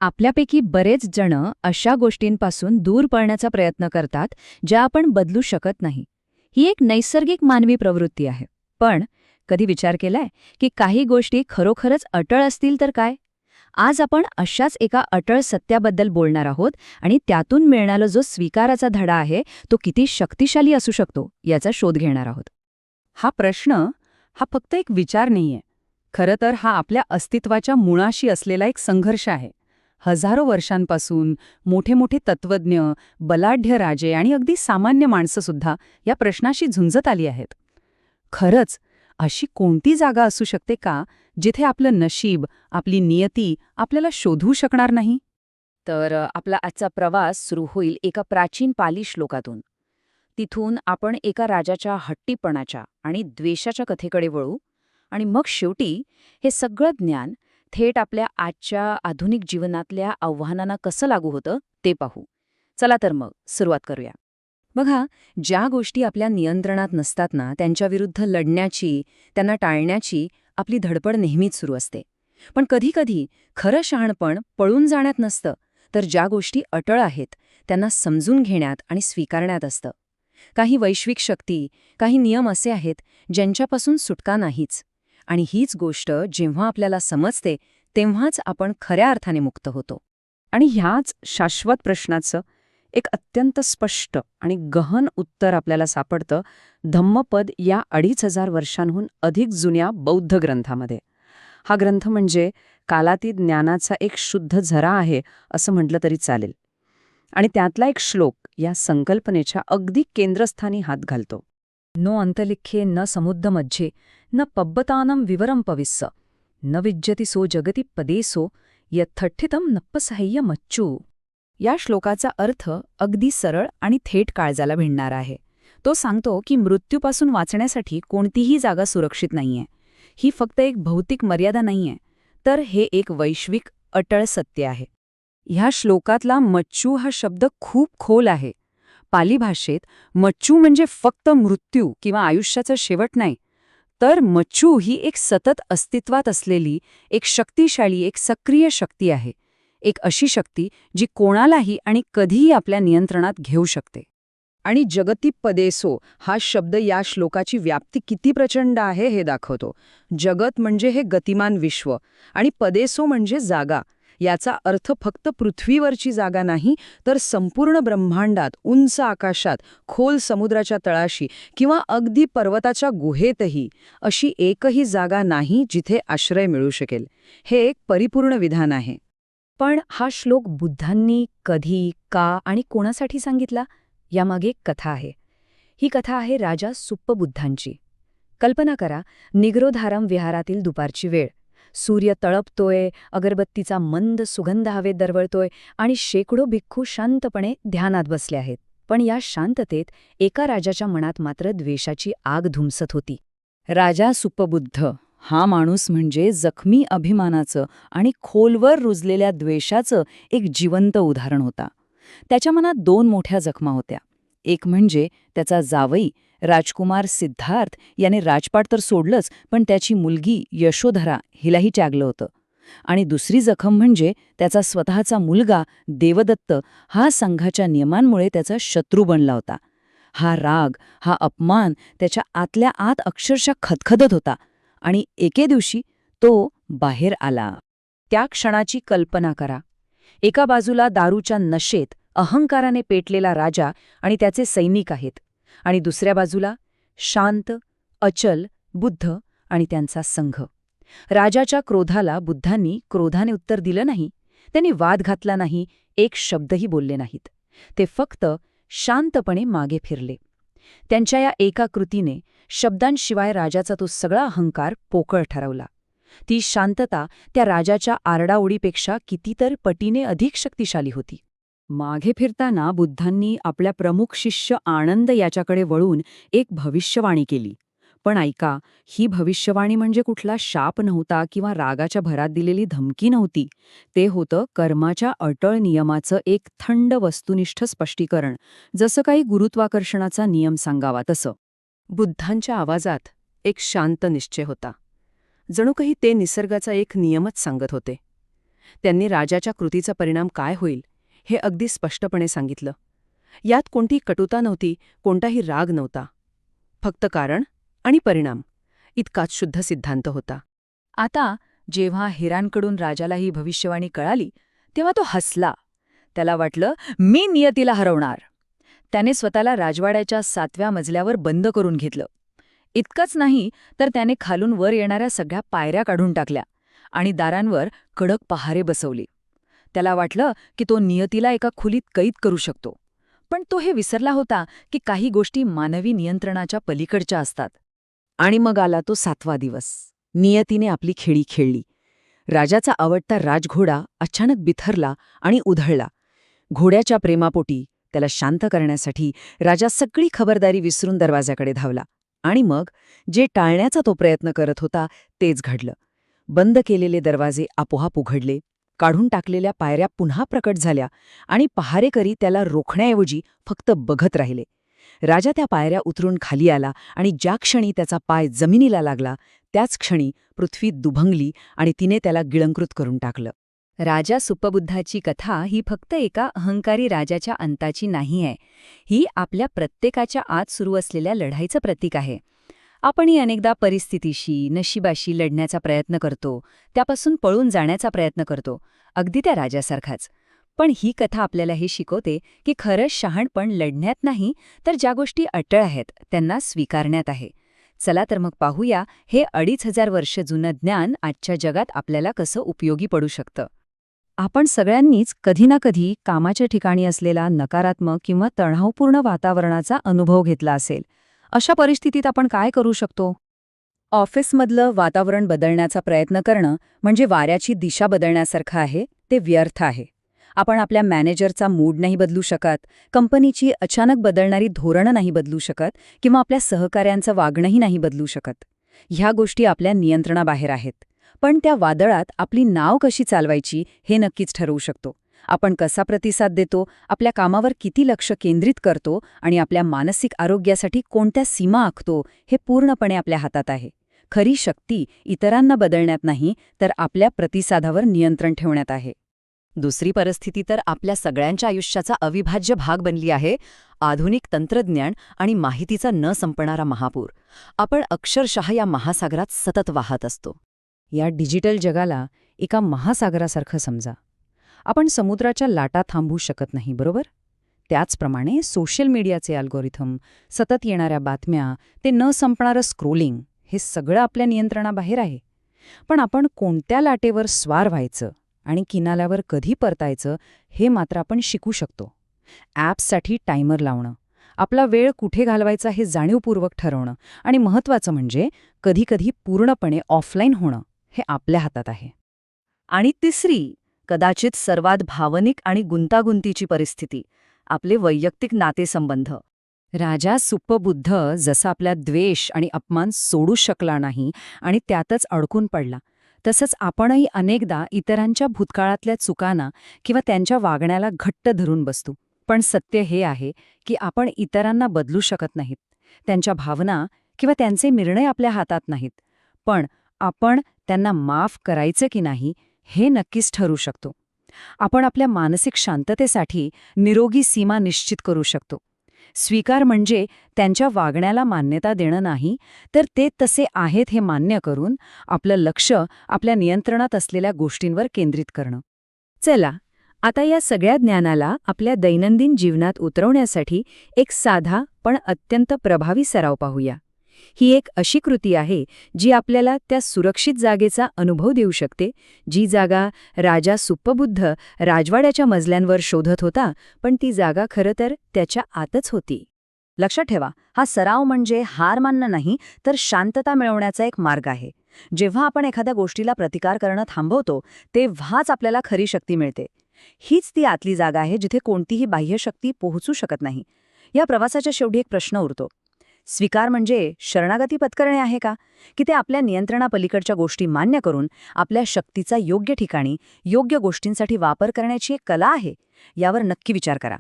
आपल्यापैकी बरेच जण अशा गोष्टींपासून दूर पळण्याचा प्रयत्न करतात ज्या आपण बदलू शकत नाही. ही एक नैसर्गिक मानवी प्रवृत्ती आहे. पण कधी विचार केलाय की काही गोष्टी खरोखरच अटळ असतील तर काय? आज आपण अशाच एका अटळ सत्याबद्दल बोलणार आहोत आणि त्यातून मिळणारा जो स्वीकाराचा धडा आहे तो किती शक्तिशाली असू शकतो याचा शोध घेणार आहोत. हा प्रश्न हा फक्त एक विचार नाहीये. खरं तर हा आपल्या अस्तित्वाच्या मुळाशी असलेला एक संघर्ष आहे. हजारो वर्षांपासून मोठे मोठे तत्वज्ञ, बलाढ्य राजे आणि अगदी सामान्य माणसंसुद्धा या प्रश्नाशी झुंजत आली आहेत. खरंच अशी कोणती जागा असू शकते का जिथे आपलं नशीब, आपली नियती आपल्याला शोधू शकणार नाही? तर आपला आजचा प्रवास सुरू होईल एका प्राचीन पाली श्लोकातून. तिथून आपण एका राजाच्या हट्टीपणाच्या आणि द्वेषाच्या कथेकडे वळू आणि मग शेवटी हे सगळं ज्ञान थेट आपल्या आजच्या आधुनिक जीवनातल्या आव्हानांना कसं लागू होतं ते पाहू. चला तर मग सुरुवात करूया. बघा, ज्या गोष्टी आपल्या नियंत्रणात नसतात ना त्यांच्याविरुद्ध लढण्याची, त्यांना टाळण्याची आपली धडपड नेहमीच सुरू असते. पण कधीकधी खरं शहाणपण पळून जाण्यात नसतं, तर ज्या गोष्टी अटळ आहेत त्यांना समजून घेण्यात आणि स्वीकारण्यात असतं. काही वैश्विक शक्ती, काही नियम असे आहेत ज्यांच्यापासून सुटका नाहीच. आणि हीच गोष्ट जेव्हा आपल्याला समजते तेव्हाच आपण खऱ्या अर्थाने मुक्त होतो. आणि ह्याच शाश्वत प्रश्नाचं एक अत्यंत स्पष्ट आणि गहन उत्तर आपल्याला सापडतं धम्मपद या 2500 वर्षांहून अधिक जुन्या बौद्ध ग्रंथामध्ये. हा ग्रंथ म्हणजे कालातीत ज्ञानाचा एक शुद्ध झरा आहे असं म्हटलं तरी चालेल. आणि त्यातला एक श्लोक या संकल्पनेच्या अगदी केंद्रस्थानी हात घालतो. नो अंतलिख्ये न समुद्रमध्ये न पब्बतानं विवरं पविस्स न विज्जति सो जगति पदेसो यत्थठितं नप्पसह्य मच्चू. या श्लोकाचा अर्थ अगदी सरळ आणि थेट काळजाला भिडणारा आहे. तो सांगतो की मृत्यूपासून वाचण्यासाठी कोणतीही जागा सुरक्षित नाहीये. ही फक्त एक भौतिक मर्यादा नाहीये, तर हे एक वैश्विक अटळ सत्य आहे. ह्या श्लोकातला मच्चू हा शब्द खूप खोल आहे. पाली भाषेत मच्चू म्हणजे फक्त मृत्यू किंवा आयुष्याचा शेवट नाही, तर मच्चू ही एक सतत अस्तित्वात असलेली एक शक्तिशाली, एक सक्रिय शक्ती आहे. एक अशी शक्ती जी कोणालाही आणि कधीही आपल्या नियंत्रणात घेऊ शकते. आणि जगती पदेसो हा शब्द या श्लोकाची व्याप्ती किती प्रचंड आहे हे दाखवतो. जगत म्हणजे हे गतिमान विश्व आणि पदेसो म्हणजे जागा. याचा अर्थ फक्त पृथ्वीवरची जागा नाही, तर संपूर्ण ब्रह्मांडात, उंच आकाशात, खोल समुद्राच्या तळाशी किंवा अगदी पर्वताच्या गुहेतही अशी एकही जागा नाही जिथे आश्रय मिळू शकेल. हे एक परिपूर्ण विधान आहे. पण हा श्लोक बुद्धांनी कधी, का आणि कोणासाठी सांगितला यामागे एक कथा आहे. ही कथा आहे राजा सुप्पबुद्धांची. कल्पना करा, निग्रोधारम विहारातील दुपारची वेळ. सूर्य तळपतोय, अगरबत्तीचा मंद सुगंध हवेत दरवळतोय आणि शेकडो भिक्खू शांतपणे ध्यानात बसले आहेत. पण या शांततेत एका राजाच्या मनात मात्र द्वेषाची आग धुमसत होती. राजा सुप्पबुद्ध हा माणूस म्हणजे जखमी अभिमानाचं आणि खोलवर रुजलेल्या द्वेषाचं एक जिवंत उदाहरण होता. त्याच्या मनात 2 मोठ्या जखमा होत्या. एक म्हणजे त्याचा जावई राजकुमार सिद्धार्थ याने राजपाट तर सोडलंच, पण त्याची मुलगी यशोधरा हिलाही त्यागलं होतं. आणि दुसरी जखम म्हणजे त्याचा स्वतःचा मुलगा देवदत्त हा संघाच्या नियमांमुळे त्याचा शत्रू बनला होता. हा राग, हा अपमान त्याच्या आतल्या आत अक्षरशः खदखदत होता. आणि एके दिवशी तो बाहेर आला. त्या क्षणाची कल्पना करा. एका बाजूला दारूच्या नशेत अहंकाराने पेटलेला राजा आणि त्याचे सैनिक आहेत, आणि दुसऱ्या बाजूला शांत, अचल बुद्ध आणि त्यांचा संघ. राजाच्या क्रोधाला बुद्धांनी क्रोधाने उत्तर दिलं नाही. त्यांनी वाद घातला नाही, एक शब्दही बोलले नाहीत. ते फक्त शांतपणे मागे फिरले. त्यांच्या या एका कृतीने शब्दांशिवाय राजाचा तो सगळा अहंकार पोकळ ठरवला. ती शांतता त्या राजाच्या आरडाओरडीपेक्षा कितीतरी पटीने अधिक शक्तिशाली होती. मागे फिरताना बुद्धांनी आपल्या प्रमुख शिष्य आनंद याच्याकडे वळून एक भविष्यवाणी केली. पण ऐका, ही भविष्यवाणी म्हणजे कुठला शाप नव्हता किंवा रागाच्या भरात दिलेली धमकी नव्हती. ते होतं कर्माच्या अटळ नियमाचं एक थंड वस्तुनिष्ठ स्पष्टीकरण, जसं काही गुरुत्वाकर्षणाचा नियम सांगावा तसं. बुद्धांच्या आवाजात एक शांत निश्चय होता. जणू काही ते निसर्गाचा एक नियमच सांगत होते. त्यांनी राजाच्या कृतीचा परिणाम काय होईल हे अगदी स्पष्टपणे सांगितलं. यात कोणती कटुता नव्हती, कोणताही राग नव्हता. फक्त कारण आणि परिणाम इतकाच शुद्ध सिद्धांत होता. आता जेव्हा हिरांकडून राजाला ही भविष्यवाणी कळाली तेव्हा तो हसला. त्याला वाटलं, मी नियतीला हरवणार. त्याने स्वतःला राजवाड्याच्या 7व्या मजल्यावर बंद करून घेतलं. इतकंच नाही तर त्याने खालून वर येणाऱ्या सगळ्या पायऱ्या काढून टाकल्या आणि दारांवर कडक पहारे बसवले. त्याला वाटलं की तो नियतीला एका खोलीत कैद करू शकतो. पण तो हे विसरला होता की काही गोष्टी मानवी नियंत्रणाच्या पलीकडच्या असतात. आणि मग आला तो 7वा दिवस. नियतीने आपली खेळी खेळली. राजाचा आवडता राजघोडा अचानक बिथरला आणि उधळला. घोड्याच्या प्रेमापोटी त्याला शांत करण्यासाठी राजा सगळी खबरदारी विसरून दरवाजाकडे धावला. आणि मग जे टाळण्याचा तो प्रयत्न करत होता तेच घडलं. बंद केलेले दरवाजे आपोआप उघडले, काढून टाकलेल्या पायऱ्या पुन्हा प्रकट झाल्या आणि पहारेकरी त्याला रोखण्याऐवजी फक्त बघत राहिले. राजा त्या पायऱ्या उतरून खाली आला आणि ज्या क्षणी त्याचा पाय जमिनीला लागला त्याच क्षणी पृथ्वी दुभंगली आणि तिने त्याला गिळंकृत करून टाकलं. राजा सुप्पबुद्धाची कथा ही फक्त एका अहंकारी राजाच्या अंताची नाही आहे. ही आपल्या प्रत्येकाच्या आत सुरू असलेल्या लढाईचं प्रतीक आहे. आपणही अनेकदा परिस्थितीशी, नशिबाशी लढण्याचा प्रयत्न करतो, त्यापासून पळून जाण्याचा प्रयत्न करतो, अगदी त्या राजासारखाच. पण ही कथा आपल्याला हे शिकवते की खरं शहाणपण लढण्यात नाही, तर ज्या गोष्टी अटळ आहेत त्यांना स्वीकारण्यात आहे. चला तर मग पाहूया हे 2500 वर्ष जुनं ज्ञान आजच्या जगात आपल्याला कसं उपयोगी पडू शकतं. आपण सगळ्यांनीच कधी ना कधी कामाच्या ठिकाणी असलेला नकारात्मक किंवा तणावपूर्ण वातावरणाचा अनुभव घेतला असेल. अशा परिस्थितीत आपण काय करू शकतो? ऑफिसमधलं वातावरण बदलण्याचा प्रयत्न करणं म्हणजे वाऱ्याची दिशा बदलण्यासारखं आहे. ते व्यर्थ आहे. आपण आपल्या मॅनेजरचा मूड नाही बदलू शकत, कंपनीची अचानक बदलणारी धोरणं नाही बदलू शकत किंवा आपल्या सहकाऱ्यांचं वागणंही नाही बदलू शकत. ह्या गोष्टी आपल्या नियंत्रणाबाहेर आहेत. पण त्या वादळात आपली नाव कशी चालवायची हे नक्कीच ठरवू शकतो. आपण कसा प्रतिसाद देतो, आपल्या कामावर किती लक्ष केंद्रित करतो आणि आपल्या मानसिक आरोग्यासाठी कोणत्या सीमा आखतो हे पूर्णपणे आपल्या हातात आहे. खरी शक्ती इतरांना बदलण्यात नाही, तर आपल्या प्रतिसादावर नियंत्रण ठेवण्यात आहे. दुसरी परिस्थिती तर आपल्या सगळ्यांच्या आयुष्याचा अविभाज्य भाग बनली आहे. आधुनिक तंत्रज्ञान आणि माहितीचा न संपणारा महापूर. आपण अक्षरशः या महासागरात सतत वाहत असतो. या डिजिटल जगाला एका महासागरासारखं समजा. आपण समुद्राच्या लाटा थांबवू शकत नाही, बरोबर? त्याचप्रमाणे सोशल मीडियाचे अल्गोरिथम, सतत येणाऱ्या बातम्या, ते न संपणारं स्क्रोलिंग, हे सगळं आपल्या नियंत्रणाबाहेर आहे. पण आपण कोणत्या लाटेवर स्वार व्हायचं आणि किनाऱ्यावर कधी परतायचं हे मात्र आपण शिकू शकतो. ॲप्ससाठी टायमर लावणं, आपला वेळ कुठे घालवायचा हे जाणीवपूर्वक ठरवणं आणि महत्त्वाचं म्हणजे कधीकधी पूर्णपणे ऑफलाईन होणं हे आपल्या हातात आहे. आणि तिसरी, कदाचित सर्वात भावनिक आणि गुंतागुंतीची परिस्थिती, आपले वैयक्तिक नातेसंबंध. राजा सुप्पबुद्ध जसा आपला द्वेष आणि अपमान सोडू शकला नाही आणि त्यातच अडकून पडला, तसंच आपणही अनेकदा इतरांच्या भूतकाळातल्या चुकांना किंवा त्यांच्या वागण्याला घट्ट धरून बसतो. पण सत्य हे आहे की आपण इतरांना बदलू शकत नाहीत. त्यांच्या भावना किंवा त्यांचे निर्णय आपल्या हातात नाहीत. पण आपण त्यांना माफ करायचं की नाही हे नक्कीच ठरवू शकतो. आपण आपल्या मानसिक शांततेसाठी निरोगी सीमा निश्चित करू शकतो. स्वीकार म्हणजे त्यांच्या वागण्याला मान्यता देणं नाही, तर ते तसे आहेत हे मान्य करून आपलं लक्ष आपल्या नियंत्रणात असलेल्या गोष्टींवर केंद्रित करणं. चला, आता या सगळ्या ज्ञानाला आपल्या दैनंदिन जीवनात उतरवण्यासाठी एक साधा पण अत्यंत प्रभावी सराव पाहूया. ही एक अशी कृती आहे जी आपल्याला त्या सुरक्षित जागेचा अनुभव देऊ शकते, जी जागा राजा सुप्पबुद्ध राजवाड्याच्या मजल्यांवर शोधत होता, पण ती जागा खरं तर त्याच्या आतच होती. लक्षात ठेवा, हा सराव म्हणजे हार मानणं नाही, तर शांतता मिळवण्याचा एक मार्ग आहे. जेव्हा आपण एखाद्या गोष्टीला प्रतिकार करणं थांबवतो, तेव्हाच आपल्याला खरी शक्ती मिळते. हीच ती आतली जागा आहे जिथे कोणतीही बाह्य शक्ती पोहोचू शकत नाही. या प्रवासाच्या शेवटी एक प्रश्न उरतो. स्वीकार म्हणजे शरणागती पत्करणे आहे का, की ते आपल्या नियंत्रणापलीकडच्या गोष्टी मान्य करून आपल्या शक्तीचा योग्य ठिकाणी, योग्य गोष्टींसाठी वापर करण्याची एक कला आहे? यावर नक्की विचार करा.